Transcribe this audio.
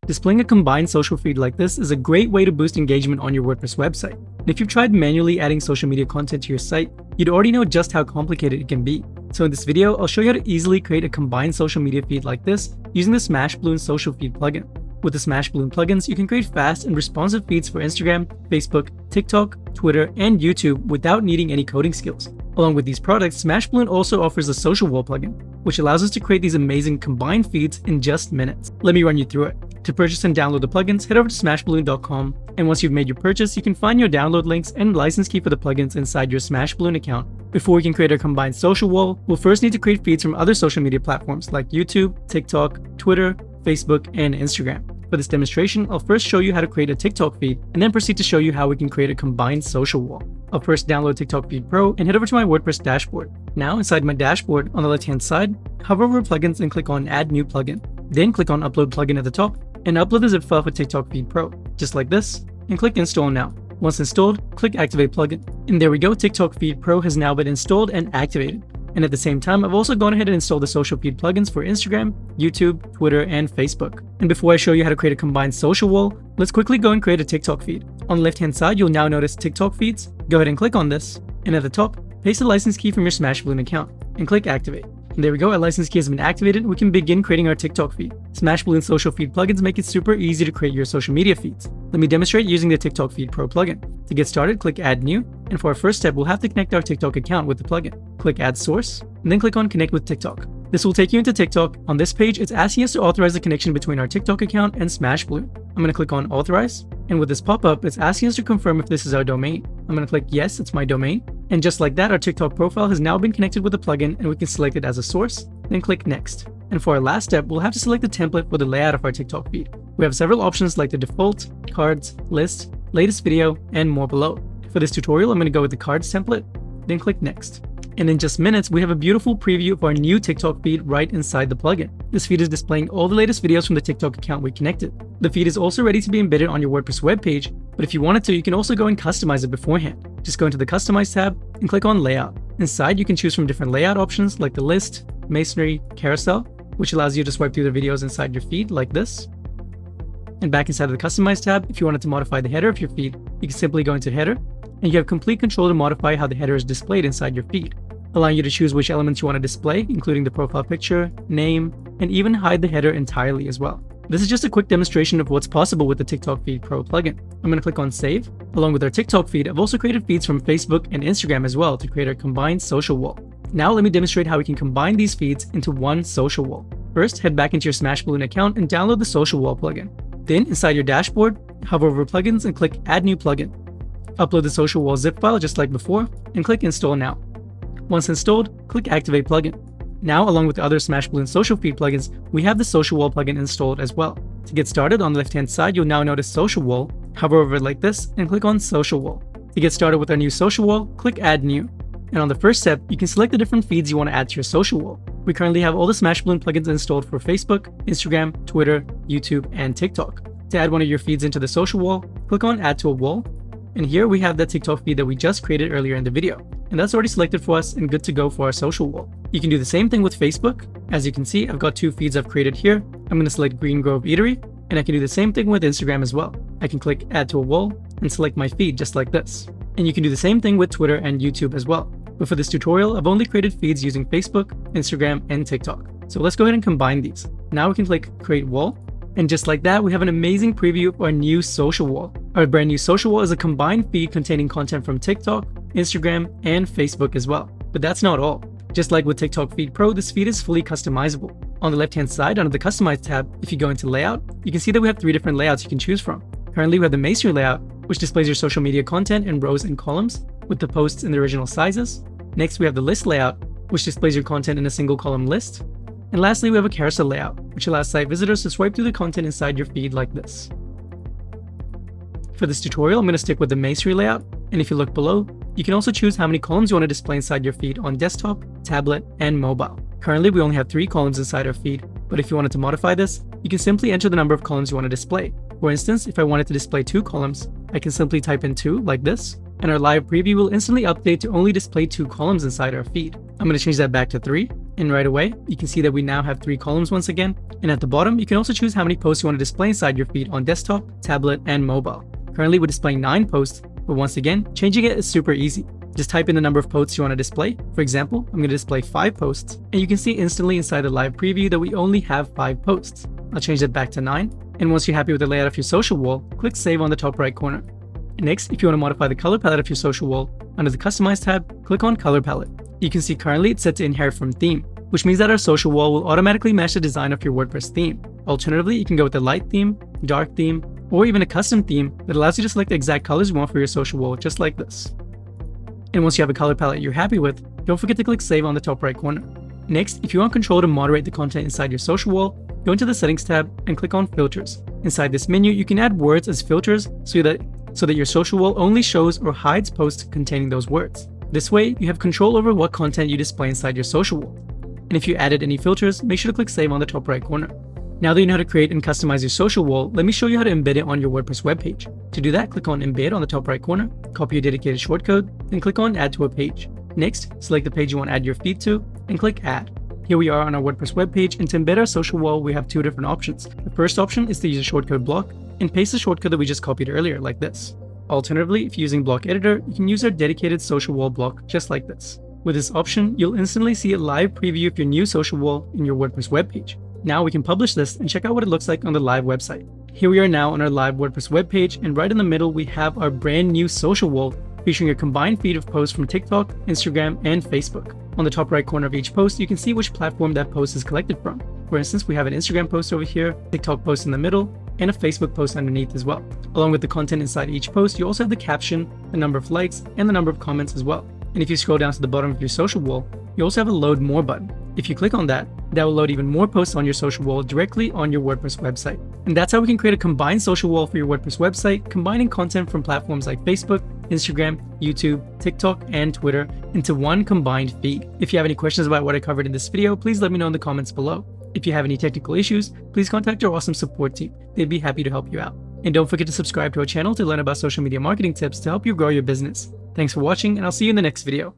Displaying a combined social feed like this is a great way to boost engagement on your WordPress website. And if you've tried manually adding social media content to your site, you'd already know just how complicated it can be. So in this video, I'll show you how to easily create a combined social media feed like this using the Smashballoon social feed plugin. With the Smashballoon plugins, you can create fast and responsive feeds for Instagram, Facebook, TikTok, Twitter, and YouTube without needing any coding skills. Along with these products, Smashballoon also offers the Social Wall plugin, which allows us to create these amazing combined feeds in just minutes. Let me run you through it. To purchase and download the plugins, head over to smashballoon.com, and once you've made your purchase, you can find your download links and license key for the plugins inside your Smashballoon account. Before we can create our combined social wall, we'll first need to create feeds from other social media platforms like YouTube, TikTok, Twitter, Facebook, and Instagram. For this demonstration, I'll first show you how to create a TikTok feed and then proceed to show you how we can create a combined social wall. I'll first download TikTok Feed Pro and head over to my WordPress dashboard. Now inside my dashboard, on the left-hand side, hover over Plugins and click on Add New Plugin. Then click on Upload Plugin at the top and upload the zip file for TikTok Feed Pro, just like this, and click Install Now. Once installed, click Activate Plugin. And there we go, TikTok Feed Pro has now been installed and activated. And at the same time, I've also gone ahead and installed the social feed plugins for Instagram, YouTube, Twitter, and Facebook. And before I show you how to create a combined social wall, let's quickly go and create a TikTok feed. On the left-hand side, you'll now notice TikTok feeds. Go ahead and click on this. And at the top, paste the license key from your Smashballoon account and click Activate. And there we go, our license key has been activated. We can begin creating our TikTok feed. Smashballoon social feed plugins make it super easy to create your social media feeds. Let me demonstrate using the TikTok Feed Pro plugin. To get started, click Add New, and for our first step, we'll have to connect our TikTok account with the plugin. Click Add Source, and then click on Connect with TikTok. This will take you into TikTok. On this page, it's asking us to authorize the connection between our TikTok account and Smashballoon. I'm going to click on Authorize, and with this pop-up, it's asking us to confirm if this is our domain. I'm going to click Yes, it's my domain. And just like that, our TikTok profile has now been connected with the plugin, and we can select it as a source, then click Next. And for our last step, we'll have to select the template for the layout of our TikTok feed. We have several options like the default, cards, list, latest video, and more below. For this tutorial, I'm going to go with the cards template, then click Next. And in just minutes, we have a beautiful preview of our new TikTok feed right inside the plugin. This feed is displaying all the latest videos from the TikTok account we connected. The feed is also ready to be embedded on your WordPress webpage, but if you wanted to, you can also go and customize it beforehand. Just go into the Customize tab and click on Layout. Inside, you can choose from different layout options like the list, masonry, carousel, which allows you to swipe through the videos inside your feed like this. And back inside of the Customize tab, if you wanted to modify the header of your feed, you can simply go into Header, and you have complete control to modify how the header is displayed inside your feed, allowing you to choose which elements you want to display, including the profile picture, name, and even hide the header entirely as well. This is just a quick demonstration of what's possible with the TikTok Feed Pro plugin. I'm going to click on Save. Along with our TikTok feed, I've also created feeds from Facebook and Instagram as well to create our combined social wall. Now let me demonstrate how we can combine these feeds into one social wall. First, head back into your Smashballoon account and download the Social Wall plugin. Then, inside your dashboard, hover over Plugins and click Add New Plugin. Upload the Social Wall zip file just like before, and click Install Now. Once installed, click Activate Plugin. Now, along with the other Smashballoon social feed plugins, we have the Social Wall plugin installed as well. To get started, on the left-hand side, you'll now notice Social Wall. Hover over it like this and click on Social Wall. To get started with our new Social Wall, click Add New. And on the first step, you can select the different feeds you want to add to your social wall. We currently have all the Smashballoon plugins installed for Facebook, Instagram, Twitter, YouTube, and TikTok. To add one of your feeds into the social wall, click on Add to a Wall. And here we have that TikTok feed that we just created earlier in the video. And that's already selected for us and good to go for our social wall. You can do the same thing with Facebook. As you can see, I've got two feeds I've created here. I'm going to select Green Grove Eatery, and I can do the same thing with Instagram as well. I can click Add to a Wall and select my feed just like this. And you can do the same thing with Twitter and YouTube as well. But for this tutorial, I've only created feeds using Facebook, Instagram, and TikTok. So let's go ahead and combine these. Now we can click Create Wall. And just like that, we have an amazing preview of our new social wall. Our brand new social wall is a combined feed containing content from TikTok, Instagram, and Facebook as well. But that's not all. Just like with TikTok Feed Pro, this feed is fully customizable. On the left-hand side, under the Customize tab, if you go into Layout, you can see that we have 3 different layouts you can choose from. Currently, we have the masonry layout, which displays your social media content in rows and columns, with the posts in the original sizes. Next, we have the list layout, which displays your content in a single column list. And lastly, we have a carousel layout, which allows site visitors to swipe through the content inside your feed like this. For this tutorial, I'm going to stick with the masonry layout, and if you look below, you can also choose how many columns you want to display inside your feed on desktop, tablet, and mobile. Currently, we only have 3 columns inside our feed, but if you wanted to modify this, you can simply enter the number of columns you want to display. For instance, if I wanted to display 2 columns, I can simply type in 2 like this, and our live preview will instantly update to only display 2 columns inside our feed. I'm going to change that back to 3, And right away, you can see that we now have 3 columns once again. And at the bottom, you can also choose how many posts you want to display inside your feed on desktop, tablet, and mobile. Currently, we're displaying 9 posts, but once again, changing it is super easy. Just type in the number of posts you want to display. For example, I'm going to display 5 posts, and you can see instantly inside the live preview that we only have 5 posts. I'll change that back to 9, and once you're happy with the layout of your social wall, click Save on the top right corner. Next, if you want to modify the color palette of your social wall, under the Customize tab, click on Color Palette. You can see currently it's set to inherit from theme, which means that our social wall will automatically match the design of your WordPress theme. Alternatively, you can go with a light theme, dark theme, or even a custom theme that allows you to select the exact colors you want for your social wall, just like this. And once you have a color palette you're happy with, don't forget to click Save on the top right corner. Next, if you want control to moderate the content inside your social wall, go into the Settings tab and click on Filters. Inside this menu, you can add words as filters so that your social wall only shows or hides posts containing those words. This way, you have control over what content you display inside your social wall. And if you added any filters, make sure to click Save on the top right corner. Now that you know how to create and customize your social wall, let me show you how to embed it on your WordPress webpage. To do that, click on Embed on the top right corner, copy your dedicated shortcode, then click on Add to a page. Next, select the page you want to add your feed to, and click Add. Here we are on our WordPress webpage, and to embed our social wall, we have 2 different options. The first option is to use a shortcode block, and paste the shortcode that we just copied earlier, like this. Alternatively, if you're using Block Editor, you can use our dedicated social wall block, just like this. With this option, you'll instantly see a live preview of your new social wall in your WordPress webpage. Now we can publish this and check out what it looks like on the live website. Here we are now on our live WordPress webpage, and right in the middle we have our brand new social wall featuring a combined feed of posts from TikTok, Instagram, and Facebook. On the top right corner of each post, you can see which platform that post is collected from. For instance, we have an Instagram post over here, TikTok post in the middle, and a Facebook post underneath as well. Along with the content inside each post, you also have the caption, the number of likes, and the number of comments as well. And if you scroll down to the bottom of your social wall, you also have a Load More button. If you click on that, that will load even more posts on your social wall directly on your WordPress website. And that's how we can create a combined social wall for your WordPress website, combining content from platforms like Facebook, Instagram, YouTube, TikTok, and Twitter into one combined feed. If you have any questions about what I covered in this video, please let me know in the comments below. If you have any technical issues, please contact our awesome support team. They'd be happy to help you out. And don't forget to subscribe to our channel to learn about social media marketing tips to help you grow your business. Thanks for watching, and I'll see you in the next video.